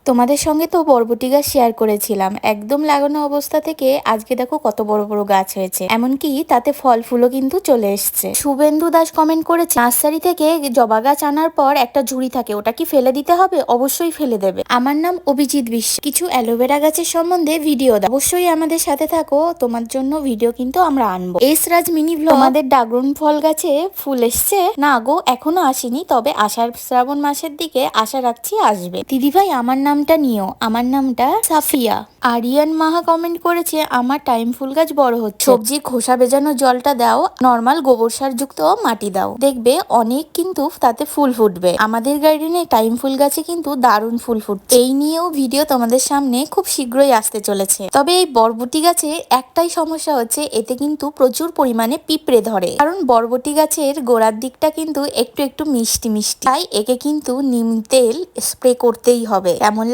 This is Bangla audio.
তোমাদের সঙ্গে তো বরবটি গাছ শেয়ার করেছিলাম, একদম লাগানো অবস্থা থেকে আজকে দেখো কত বড় বড় গাছ হয়েছে, এমনকি তাতে ফল ফুলও কিন্তু চলে এসছে। শুভেন্দু দাস কমেন্ট করেছে, নার্সারি থেকে জবা গাছ আনার পর একটা ঝুড়ি থাকে, ওটা কি ফেলে দিতে হবে? অবশ্যই ফেলে দেবে। আমার নাম অভিজিৎ বিশ্বাস। কিছু অ্যালোভেরা গাছের সম্বন্ধে ভিডিও দাও, অবশ্যই আমাদের সাথে থাকো, তোমার জন্য ভিডিও কিন্তু আমরা আনবো। এস রাজ মিনি ব্লগ, আমাদের ড্রাগন ফল গাছে ফুল এসছে? না গো, এখনো আসেনি, তবে আষাঢ় শ্রাবণ মাসের দিকে আশা রাখছি আসবে। দিদিভাই আমার নামটা নিও, আমার নামটা সাফিয়া। আরিয়ান মাহা কমেন্ট করেছে, আমার টাইম ফুল গাছ বড় হচ্ছে, সবজির খোসা ভেজানো জলটা দাও, নর্মাল গোবর সার যুক্ত মাটি দাও, দেখবে অনেক কিন্তু তাতে ফুল ফুটবে। আমাদের গার্ডেনে টাইম ফুল গাছে কিন্তু দারুণ ফুল ফুটছে। এই নিয়েও ভিডিও তোমাদের সামনে খুব শীঘ্রই আসতে চলেছে। তবে এই বরবটি গাছে একটাই সমস্যা হচ্ছে, এতে কিন্তু প্রচুর পরিমাণে পিঁপড়ে ধরে, কারণ বরবটি গাছের গোড়ার দিকটা কিন্তু একটু একটু মিষ্টি মিষ্টি, তাই একে কিন্তু নিম তেল স্প্রে করতেই হবে। কেমন